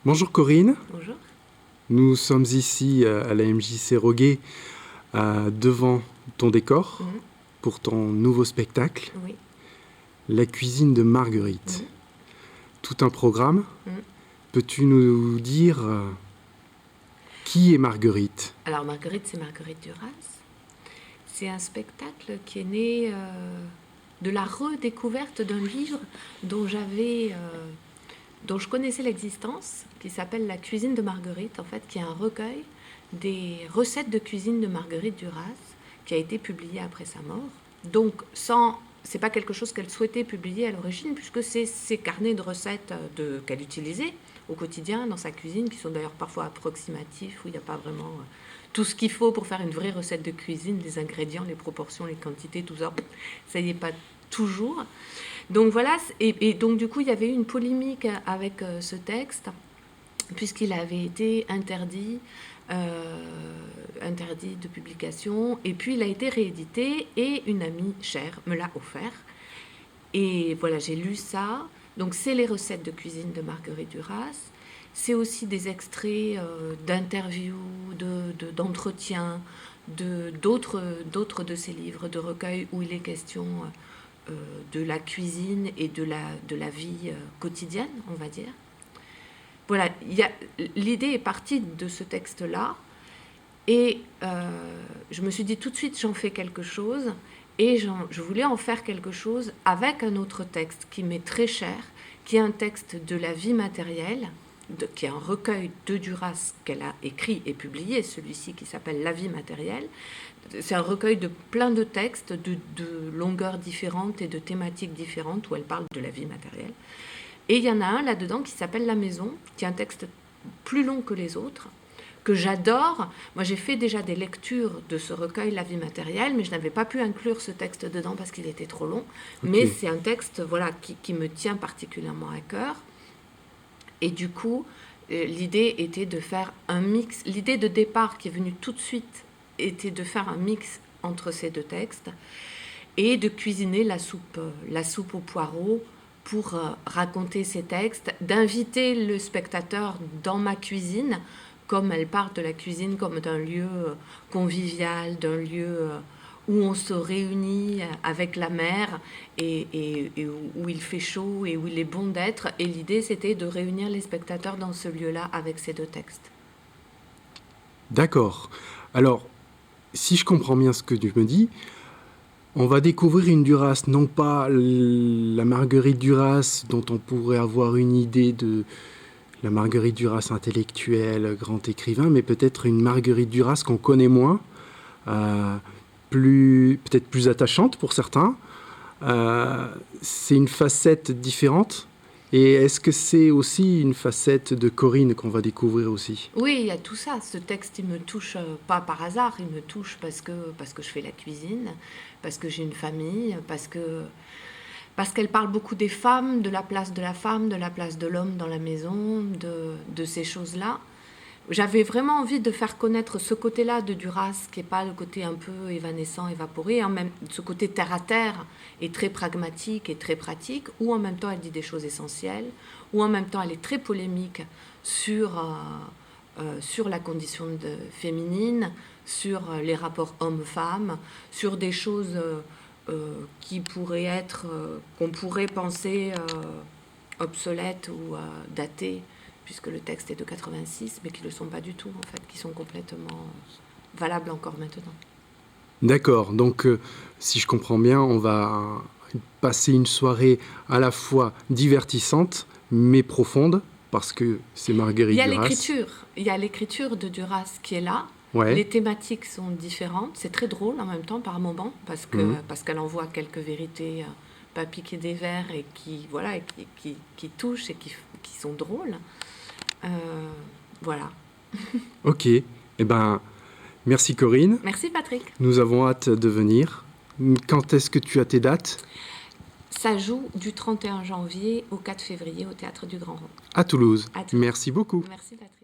Bonjour Corinne, Bonjour. nous sommes ici à la MJC Roguet devant ton décor Mhm. pour ton nouveau spectacle, Oui. La cuisine de Marguerite. Mhm. Tout un programme. Mhm. Peux-tu nous dire qui est Marguerite? Alors Marguerite, c'est Marguerite Duras. C'est un spectacle qui est né de la redécouverte d'un livre dont dont je connaissais l'existence, qui s'appelle La cuisine de Marguerite, en fait, qui est un recueil des recettes de cuisine de Marguerite Duras, qui a été publié après sa mort. Donc, c'est pas quelque chose qu'elle souhaitait publier à l'origine, puisque c'est ses carnets de recettes qu'elle utilisait au quotidien dans sa cuisine, qui sont d'ailleurs parfois approximatifs, où il n'y a pas vraiment tout ce qu'il faut pour faire une vraie recette de cuisine, les ingrédients, les proportions, les quantités, tout ça, ça y est pas toujours. Donc voilà, et donc du coup, il y avait eu une polémique avec ce texte, puisqu'il avait été interdit de publication, et puis il a été réédité, et une amie chère me l'a offert. Et voilà, j'ai lu ça. Donc c'est les recettes de cuisine de Marguerite Duras. C'est aussi des extraits d'interviews, d'entretiens, d'autres de ses livres de recueil où il est question de la cuisine et de la vie quotidienne, on va dire. Voilà, l'idée est partie de ce texte-là. Et je me suis dit tout de suite, j'en fais quelque chose. Et je voulais en faire quelque chose avec un autre texte qui m'est très cher, qui est un texte de la vie matérielle, qui est un recueil de Duras qu'elle a écrit et publié, celui-ci qui s'appelle La vie matérielle. C'est un recueil de plein de textes, de longueurs différentes et de thématiques différentes où elle parle de la vie matérielle. Et il y en a un là-dedans qui s'appelle La maison, qui est un texte plus long que les autres, que j'adore. Moi, j'ai fait déjà des lectures de ce recueil, La vie matérielle, mais je n'avais pas pu inclure ce texte dedans parce qu'il était trop long. Okay. Mais c'est un texte voilà, qui me tient particulièrement à cœur. Et du coup, l'idée était de faire un mix. L'idée de départ qui est venue tout de suite était de faire un mix entre ces deux textes et de cuisiner la soupe aux poireaux pour raconter ces textes, d'inviter le spectateur dans ma cuisine, comme elle parle de la cuisine comme d'un lieu convivial, d'un lieu où on se réunit avec la mer et où il fait chaud et où il est bon d'être. Et l'idée, c'était de réunir les spectateurs dans ce lieu-là avec ces deux textes. D'accord. Alors, si je comprends bien ce que tu me dis, on va découvrir une Duras, non pas la Marguerite Duras dont on pourrait avoir une idée de la Marguerite Duras intellectuelle, grand écrivain, mais peut-être une Marguerite Duras qu'on connaît moins, peut-être plus attachante pour certains. C'est une facette différente. Et est-ce que c'est aussi une facette de Corinne qu'on va découvrir aussi? Oui, il y a tout ça. Ce texte, il me touche pas par hasard. Il me touche parce que je fais la cuisine, parce que j'ai une famille, parce qu'elle parle beaucoup des femmes, de la place de la femme, de la place de l'homme dans la maison, de ces choses-là. J'avais vraiment envie de faire connaître ce côté-là de Duras, qui n'est pas le côté un peu évanescent, évaporé, hein, même ce côté terre-à-terre et très pragmatique et très pratique, où en même temps elle dit des choses essentielles, où en même temps elle est très polémique sur la condition féminine, sur les rapports hommes-femmes, sur des choses qui pourraient être, qu'on pourrait penser obsolètes ou datées, puisque le texte est de 86, mais qui ne le sont pas du tout, en fait, qui sont complètement valables encore maintenant. D'accord, donc si je comprends bien, on va passer une soirée à la fois divertissante, mais profonde, parce que c'est Marguerite Duras. Il y a l'écriture de Duras qui est là. Ouais. Les thématiques sont différentes. C'est très drôle en même temps par moments, parce qu'elle envoie quelques vérités pas piquées des vers et qui touchent et qui sont drôles. Voilà. Ok. Eh ben, merci Corinne. Merci Patrick. Nous avons hâte de venir. Quand est-ce que tu as tes dates? Ça joue du 31 janvier au 4 février au Théâtre du Grand Rond. À Toulouse. À Toulouse. Merci beaucoup. Merci Patrick.